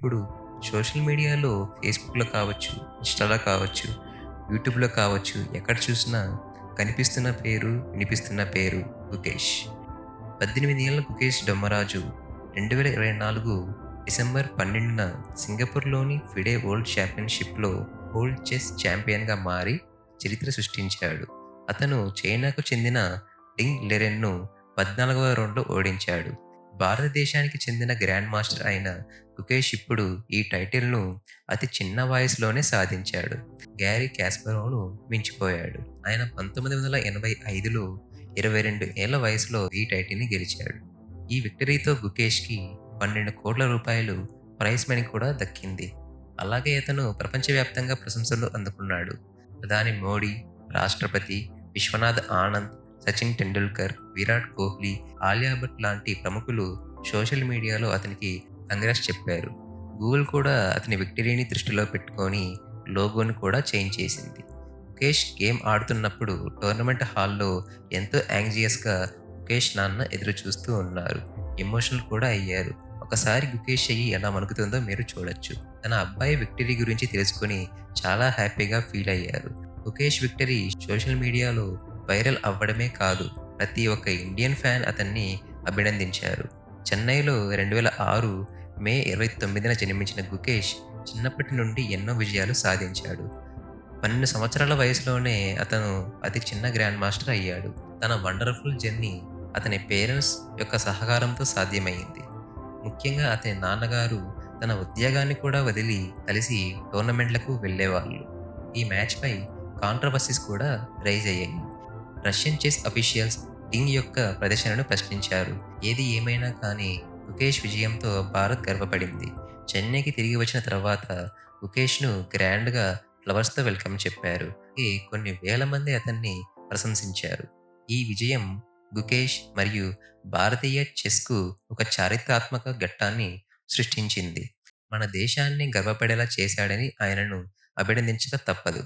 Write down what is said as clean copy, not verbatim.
ఇప్పుడు సోషల్ మీడియాలో ఫేస్‌బుక్‌లో కావచ్చు, ఇన్‌స్టాలో కావచ్చు, యూట్యూబ్‌లో కావచ్చు, ఎక్కడ చూసినా కనిపిస్తున్న పేరు, వినిపిస్తున్న పేరు గుకేష్. 18 ఏళ్ల గుకేష్ దొమ్మరాజు 2024 డిసెంబర్ 12న సింగపూర్‌లోని ఫిడే వరల్డ్ ఛాంపియన్‌షిప్‌లో వరల్డ్ చెస్ ఛాంపియన్‌గా మారి చరిత్ర సృష్టించాడు. అతను చైనాకు చెందిన డింగ్ లెరెన్‌ను 14వ రౌండ్‌లో ఓడించాడు. భారతదేశానికి చెందిన గ్రాండ్ మాస్టర్ అయిన గుకేష్ ఇప్పుడు ఈ టైటిల్‌ను అతి చిన్న వయసులోనే సాధించాడు. గ్యారీ కాస్పరోవ్‌ను మించిపోయాడు. ఆయన 1985లో 22 ఏళ్ల వయసులో ఈ టైటిల్‌ని గెలిచాడు. ఈ విక్టరీతో గుకేష్‌కి 12 కోట్ల రూపాయలు ప్రైజ్ మనీ కూడా దక్కింది. అలాగే అతను ప్రపంచవ్యాప్తంగా ప్రశంసలు అందుకున్నాడు. ప్రధాని మోడీ, రాష్ట్రపతి, విశ్వనాథ్ ఆనంద్, సచిన్ టెండూల్కర్, విరాట్ కోహ్లీ, ఆలియా భట్ లాంటి ప్రముఖులు సోషల్ మీడియాలో అతనికి కంగ్రాట్స్ చెప్పారు. గూగుల్ కూడా అతని విక్టరీని దృష్టిలో పెట్టుకొని లోగోని కూడా చేంజ్ చేసింది. ముఖేష్ గేమ్ ఆడుతున్నప్పుడు టోర్నమెంట్ హాల్లో ఎంతో యాంగ్జియస్‌గా ముఖేష్ నాన్న ఎదురు చూస్తూ ఉన్నారు. ఎమోషనల్ కూడా అయ్యారు. ఒకసారి గుకేష్ చెయ్యి ఎలా వణుకుతుందో మీరు చూడొచ్చు. తన అబ్బాయి విక్టరీ గురించి తెలుసుకొని చాలా హ్యాపీగా ఫీల్ అయ్యారు. ముఖేష్ విక్టరీ సోషల్ మీడియాలో వైరల్ అవ్వడమే కాదు, ప్రతి ఒక్క ఇండియన్ ఫ్యాన్ అతన్ని అభినందించారు. చెన్నైలో 2006 మే 29న జన్మించిన గుకేష్ చిన్నప్పటి నుండి ఎన్నో విజయాలు సాధించాడు. 12 సంవత్సరాల వయసులోనే అతను అతి చిన్న గ్రాండ్ మాస్టర్ అయ్యాడు. తన వండర్‌ఫుల్ జర్నీ అతని పేరెంట్స్ యొక్క సహకారంతో సాధ్యమైంది. ముఖ్యంగా అతని నాన్నగారు తన ఉద్యోగాన్ని కూడా వదిలి కలిసి టోర్నమెంట్‌లకు వెళ్ళేవాళ్ళు. ఈ మ్యాచ్‌పై కాంట్రోవర్సీస్ కూడా రైజ్ అయ్యాయి. రష్యన్ చెస్ అఫీషియల్స్ డింగ్ యొక్క ప్రదర్శనను ప్రశ్నించారు. ఏది ఏమైనా కానీ ముఖేష్ విజయంతో భారత్ గర్వపడింది. చెన్నైకి తిరిగి వచ్చిన తర్వాత ముఖేష్‌ను గ్రాండ్‌గా ఫ్లవర్స్‌తో వెల్కమ్ చెప్పారు. కొన్ని వేల మంది అతన్ని ప్రశంసించారు. ఈ విజయం గుకేష్ మరియు భారతీయ చెస్‌కు ఒక చారిత్రాత్మక ఘట్టాన్ని సృష్టించింది. మన దేశాన్ని గర్వపడేలా చేశాడని ఆయనను అభినందించక తప్పదు.